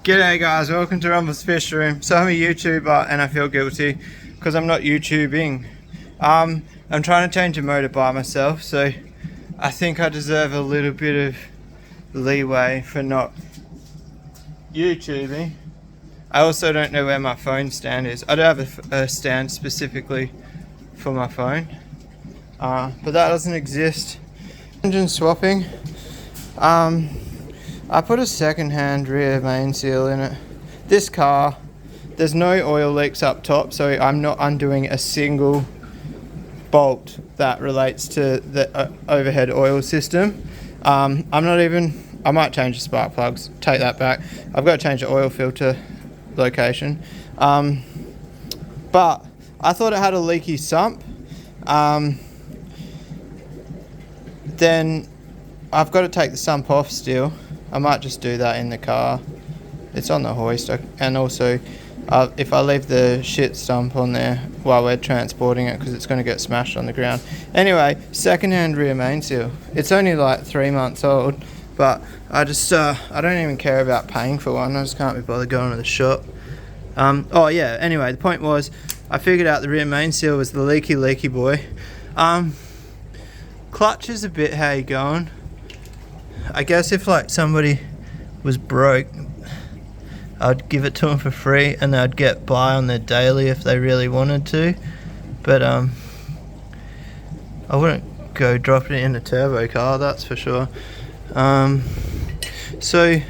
G'day guys, welcome to Rumball's Fish Room. So I'm a YouTuber and I feel guilty because I'm not YouTubing. I'm trying to change a motor by myself, so I think I deserve a little bit of leeway for not YouTubing. I also don't know where my phone stand is. I do have a stand specifically for my phone, but that doesn't exist. Engine swapping. I put a second-hand rear main seal in it. This car, there's no oil leaks up top, so I'm not undoing a single bolt that relates to the overhead oil system. I might change the spark plugs, take that back. I've got to change the oil filter location. But I thought it had a leaky sump. Then I've got to take the sump off still. I might just do that in the car. It's on the hoist, and also if I leave the shit stump on there while we're transporting it, because it's going to get smashed on the ground. Anyway, second-hand rear main seal. It's only like 3 months old, but I don't even care about paying for one. I just can't be bothered going to the shop. Anyway, the point was I figured out the rear main seal was the leaky boy. Clutch is a bit how you going. I guess if like somebody was broke, I'd give it to them for free and they'd get by on their daily if they really wanted to. But I wouldn't go dropping it in a turbo car, that's for sure. So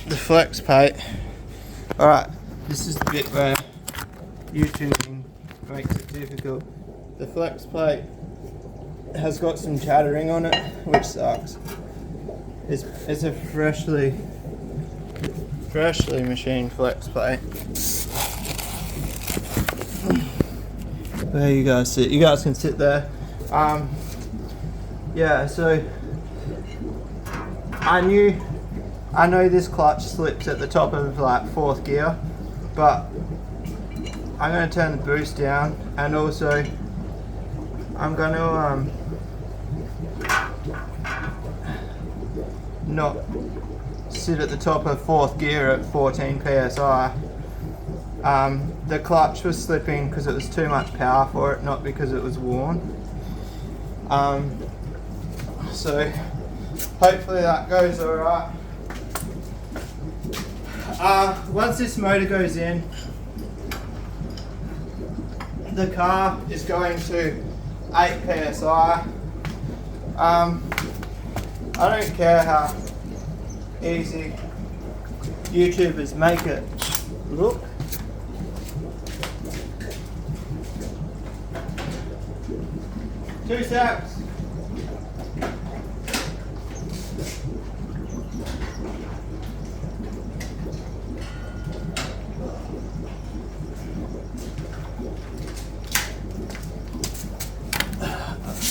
the flex plate. Alright, this is the bit where YouTubing makes it difficult. The flex plate has got some chattering on it, which sucks. It's a freshly machined flex plate. There you guys sit. You guys can sit there. Yeah, so I know this clutch slips at the top of like 4th gear, but I'm going to turn the boost down, and also I'm going to not sit at the top of 4th gear at 14 psi. The clutch was slipping because it was too much power for it, not because it was worn. So hopefully that goes alright. Once this motor goes in, the car is going to 8 psi. I don't care how easy YouTubers make it look. Two secs.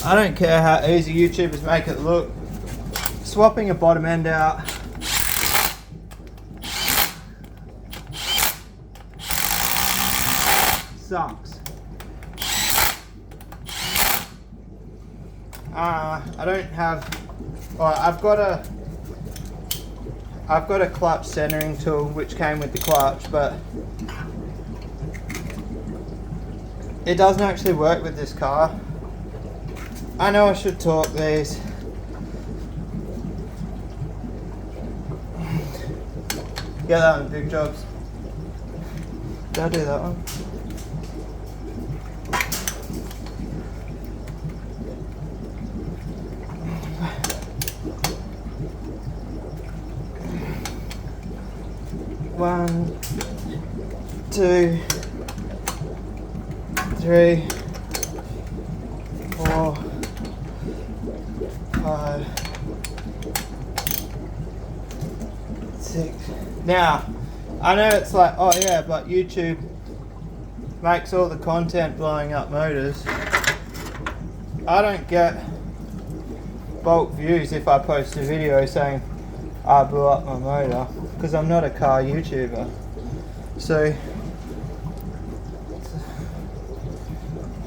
I don't care how easy YouTubers make it look. Swapping a bottom end out sucks. I don't have. Well, I've got a clutch centering tool which came with the clutch, but it doesn't actually work with this car. I know I should torque these. Get that on big jobs. Did I do that one? One, two, three, 4, 5, 6. Now, I know it's like, oh yeah, but YouTube makes all the content blowing up motors. I don't get bulk views if I post a video saying I blew up my motor, because I'm not a car YouTuber. So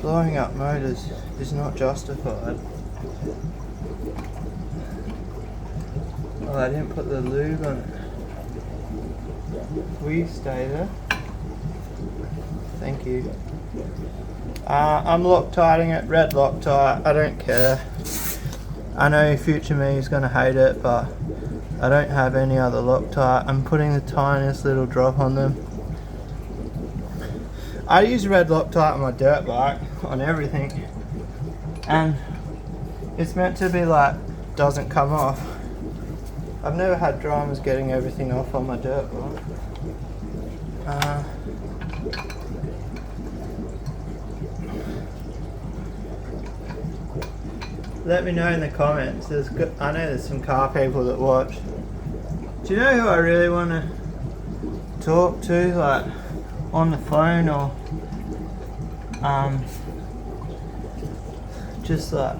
blowing up motors is not justified. Oh, I didn't put the lube on it. Will you stay there? Thank you. I'm Loctiting it, red Loctite, I don't care. I know future me is going to hate it, but I don't have any other Loctite. I'm putting the tiniest little drop on them. I use red Loctite on my dirt bike, on everything. And it's meant to be like, doesn't come off. I've never had dramas getting everything off on my dirt bike. Let me know in the comments. I know there's some car people that watch. Do you know who I really want to talk to, like on the phone or just like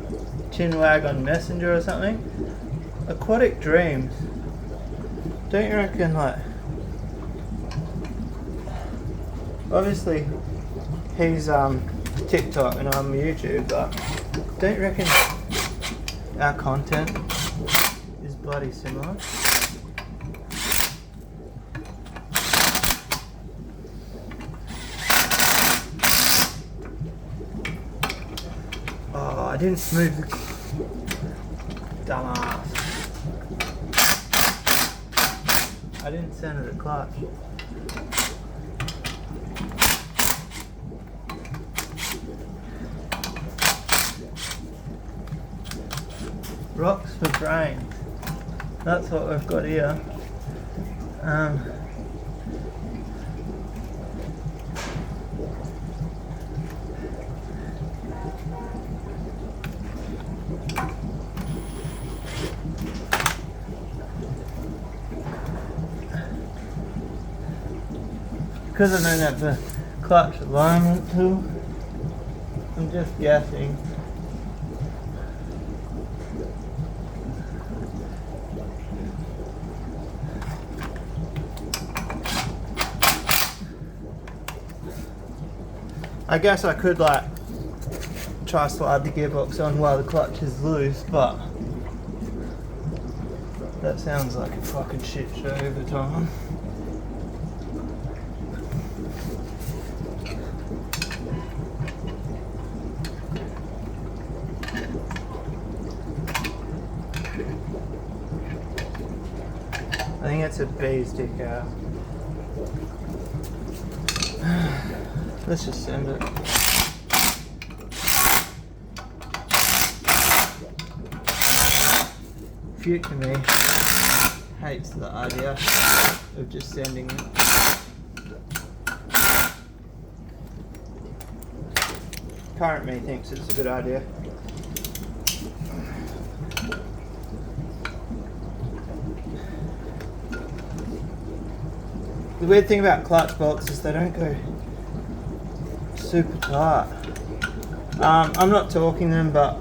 chinwag on Messenger or something? Aquatic Dreams. Don't you reckon, like, obviously he's TikTok and I'm YouTube, but don't you reckon our content is bloody similar? Oh, I didn't smooth the dumbass. I didn't center the clutch. Rocks for brains. That's what we've got here. Because I don't have the clutch alignment tool, I'm just guessing. I guess I could like try slide the gearbox on while the clutch is loose, but that sounds like a fucking shit show every time. I think it's a B stick out. Let's just send it. Future me hates the idea of just sending it. Current me thinks it's a good idea. The weird thing about clutch bolts is they don't go super tight. I'm not torquing them, but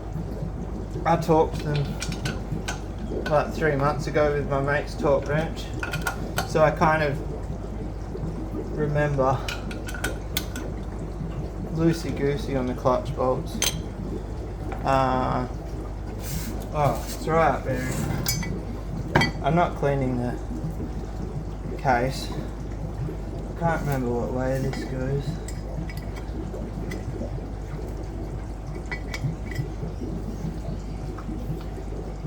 I torqued them like 3 months ago with my mate's torque wrench, so I kind of remember loosey-goosey on the clutch bolts. Oh, it's right bearing. I'm not cleaning the case. I can't remember what way this goes.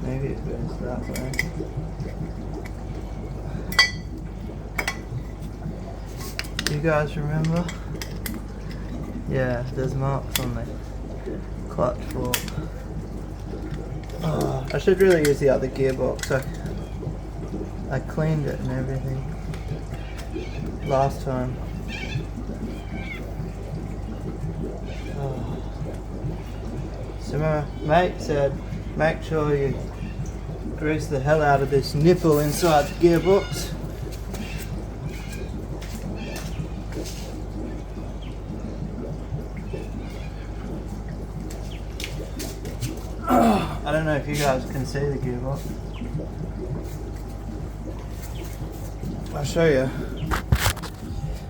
Maybe it goes that way. You guys remember? Yeah, there's marks on the clutch fork. Oh, I should really use the other gearbox. I cleaned it and everything last time. Oh. So my mate said, make sure you grease the hell out of this nipple inside the gearbox. I don't know if you guys can see the gearbox. I'll show you.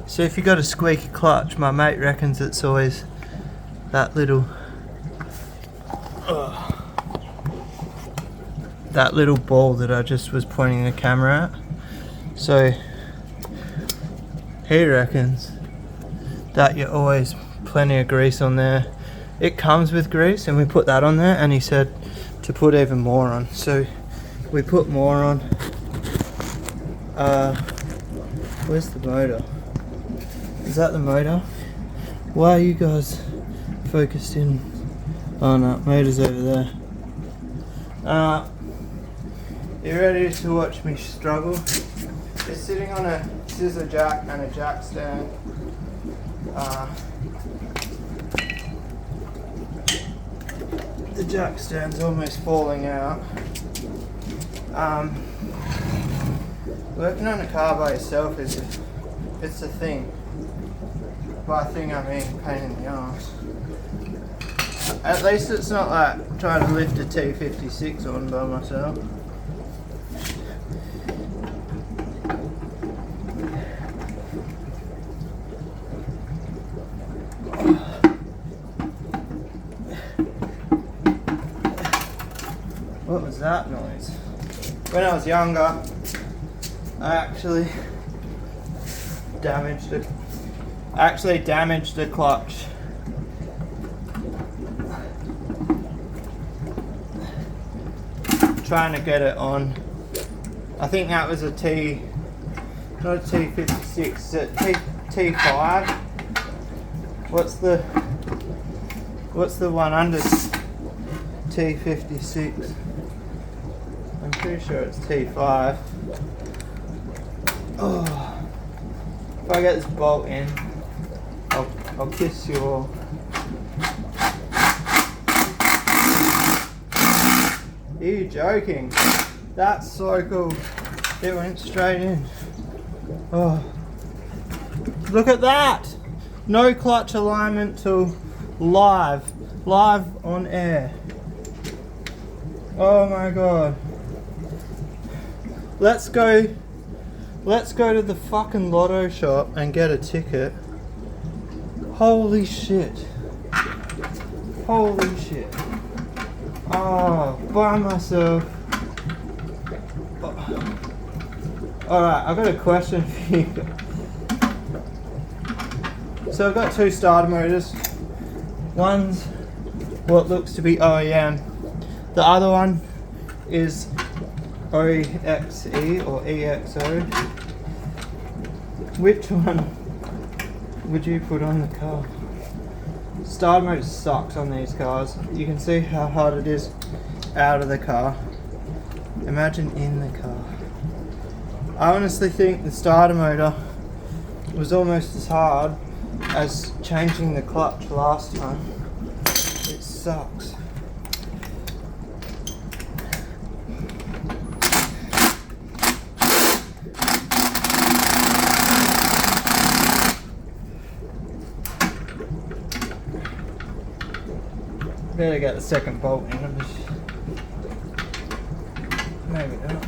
So if you got a squeaky clutch, my mate reckons it's always that little ball that I just was pointing the camera at. So He reckons that you always plenty of grease on there. It comes with grease and we put that on there, and he said to put even more on. So we put more on. Where's the motor? Is that the motor? Why are you guys focused in? Oh no, motor's over there. You ready to watch me struggle? It's sitting on a scissor jack and a jack stand. The jack stand's almost falling out. Working on a car by yourself it's a thing. By thing I mean pain in the arse. At least it's not like trying to lift a T56 on by myself. What was that noise? When I was younger, I actually damaged the clutch. Trying to get it on. I think that was a T, not a T56, it's a T5. What's the one under T56? I'm pretty sure it's T5. Oh, if I get this bolt in, I'll kiss you all. Are you joking? That's so cool. It went straight in. Oh, look at that! No clutch alignment till live on air. Oh my god. Let's go to the fucking lotto shop and get a ticket. Holy shit. Holy shit. Oh, by myself. Oh. Alright, I've got a question for you. So I've got two starter motors. One's what looks to be OEM. The other one is OXE or EXO. Which one would you put on the car? Starter motor sucks on these cars. You can see how hard it is out of the car. Imagine in the car. I honestly think the starter motor was almost as hard as changing the clutch last time. It sucks. Better get the second bolt in. Maybe not.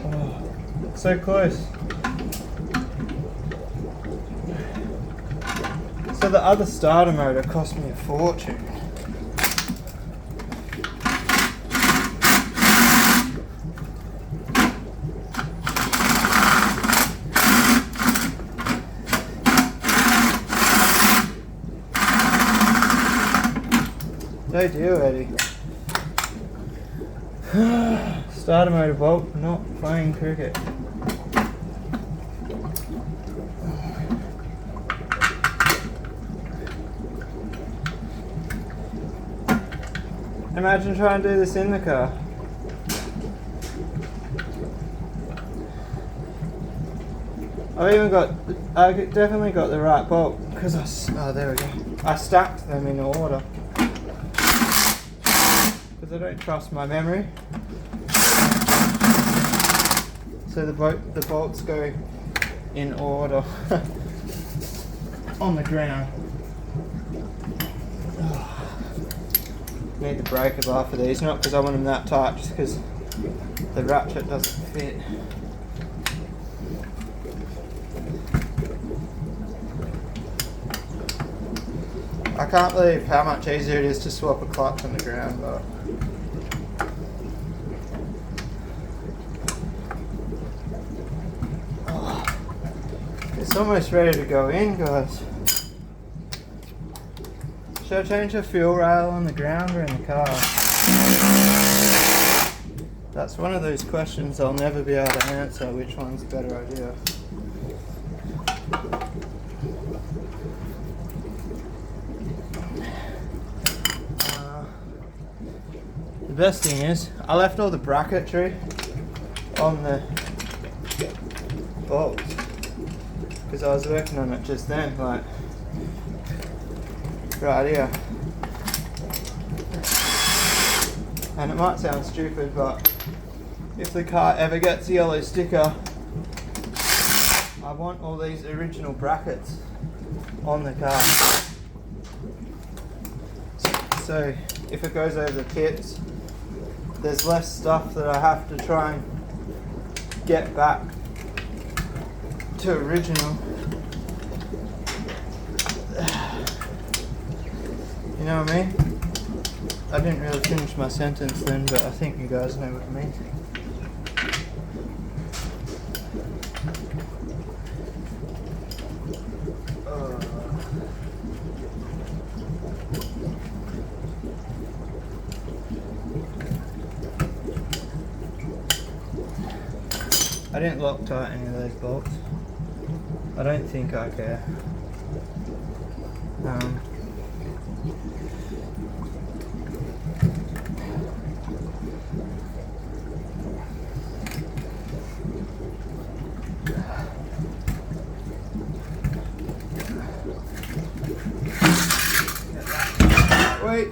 Oh, so close. So the other starter motor cost me a fortune. Don't do Eddie. Starter motor bolt, not playing cricket. Imagine trying to do this in the car. I definitely got the right bolt because there we go. I stacked them in order. I don't trust my memory. So the bolts go in order on the ground. Need the breaker bar for these, not because I want them that tight, just because the ratchet doesn't fit. I can't believe how much easier it is to swap a clutch on the ground, but It's almost ready to go in, guys. Should I change the fuel rail on the ground or in the car? That's one of those questions I'll never be able to answer, which one's a better idea. The best thing is, I left all the bracketry on the bolts because I was working on it just then, like right here. And it might sound stupid, but if the car ever gets a yellow sticker, I want all these original brackets on the car. So if it goes over the tips, there's less stuff that I have to try and get back to original. You know what I mean? I didn't really finish my sentence then, but I think you guys know what I mean. I didn't Loctite any of those bolts. I don't think I care. Wait,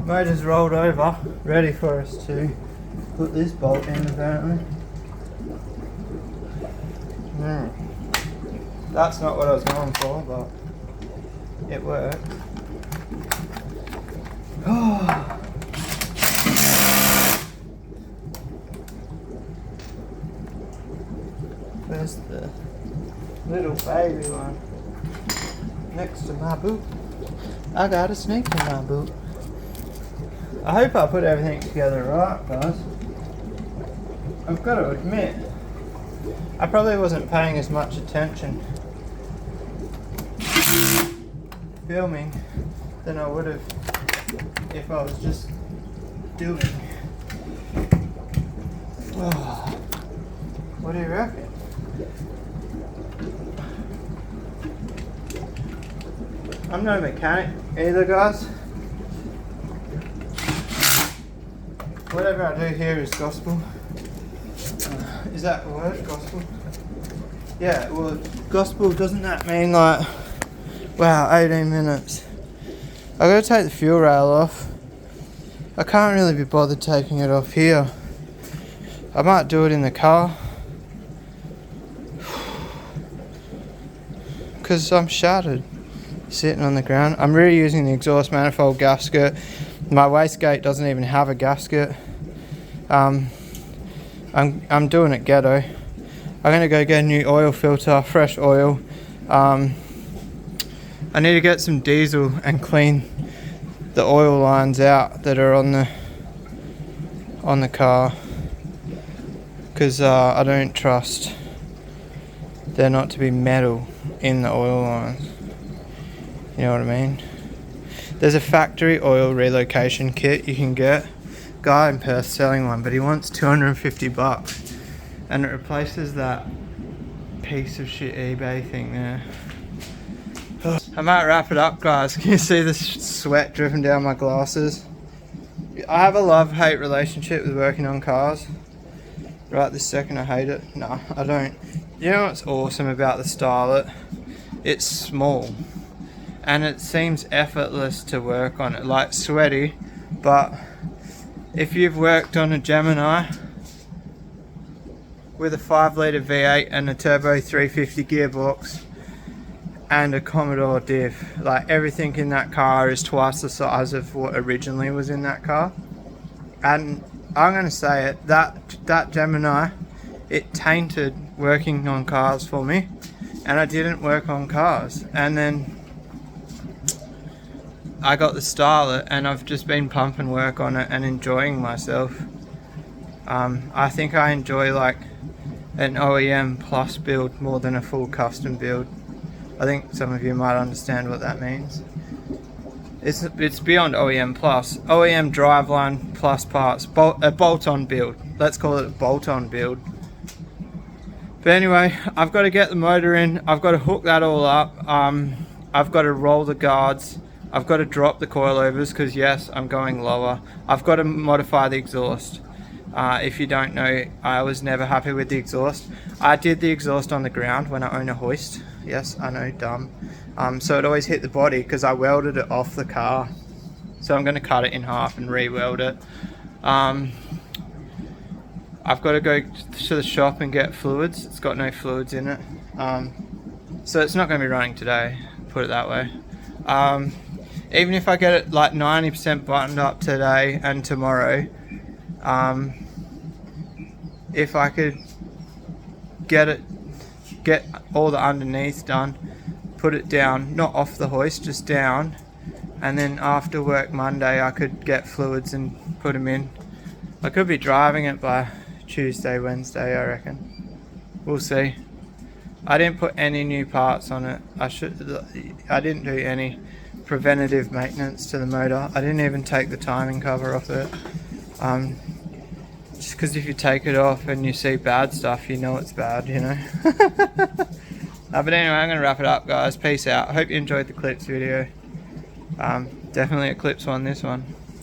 motor's rolled over, ready for us to put this bolt in apparently. That's not what I was going for, but it worked. Where's the little baby one? Next to my boot. I got a snake in my boot. I hope I put everything together right, guys. I've got to admit, I probably wasn't paying as much attention filming than I would have if I was just doing. Oh, what do you reckon? I'm no mechanic either, guys. Whatever I do here is gospel. Is that the word, gospel? Yeah, well, gospel, doesn't that mean like, wow, 18 minutes. I gotta take the fuel rail off. I can't really be bothered taking it off here. I might do it in the car. Because I'm shattered sitting on the ground. I'm reusing the exhaust manifold gasket. My wastegate doesn't even have a gasket. I'm doing it ghetto. I'm gonna go get a new oil filter, fresh oil. I need to get some diesel and clean the oil lines out that are on the car, because I don't trust there not to be metal in the oil lines. You know what I mean? There's a factory oil relocation kit you can get. Guy in Perth selling one, but he wants $250, and it replaces that piece of shit eBay thing there. I might wrap it up, guys. Can you see the sweat dripping down my glasses? I have a love-hate relationship with working on cars. Right this second I hate it. No, I don't. You know what's awesome about the starlet? It's small and it seems effortless to work on it, like sweaty, but if you've worked on a Gemini with a 5-litre V8 and a turbo 350 gearbox and a Commodore diff, like everything in that car is twice the size of what originally was in that car. And I'm going to say it, that Gemini, it tainted working on cars for me, and I didn't work on cars. And then I got the starlet and I've just been pumping work on it and enjoying myself. I think I enjoy like an OEM plus build more than a full custom build. I think some of you might understand what that means. It's beyond OEM plus. OEM driveline plus parts. A bolt-on build. Let's call it a bolt-on build. But anyway, I've got to get the motor in. I've got to hook that all up. I've got to roll the guards. I've got to drop the coilovers because yes, I'm going lower. I've got to modify the exhaust. If you don't know, I was never happy with the exhaust. I did the exhaust on the ground when I own a hoist. Yes, I know, dumb. So it always hit the body because I welded it off the car. So I'm going to cut it in half and re-weld it. I've got to go to the shop and get fluids. It's got no fluids in it. So it's not going to be running today, put it that way. Even if I get it like 90% buttoned up today and tomorrow, if I could get all the underneath done, put it down, not off the hoist, just down, and then after work Monday I could get fluids and put them in. I could be driving it by Tuesday, Wednesday, I reckon. We'll see. I didn't put any new parts on it. I didn't do any preventative maintenance to the motor. I didn't even take the timing cover off it. Just because if you take it off and you see bad stuff, you know it's bad, you know. But anyway, I'm going to wrap it up, guys. Peace out. I hope you enjoyed the clips video. Definitely a clips one, this one.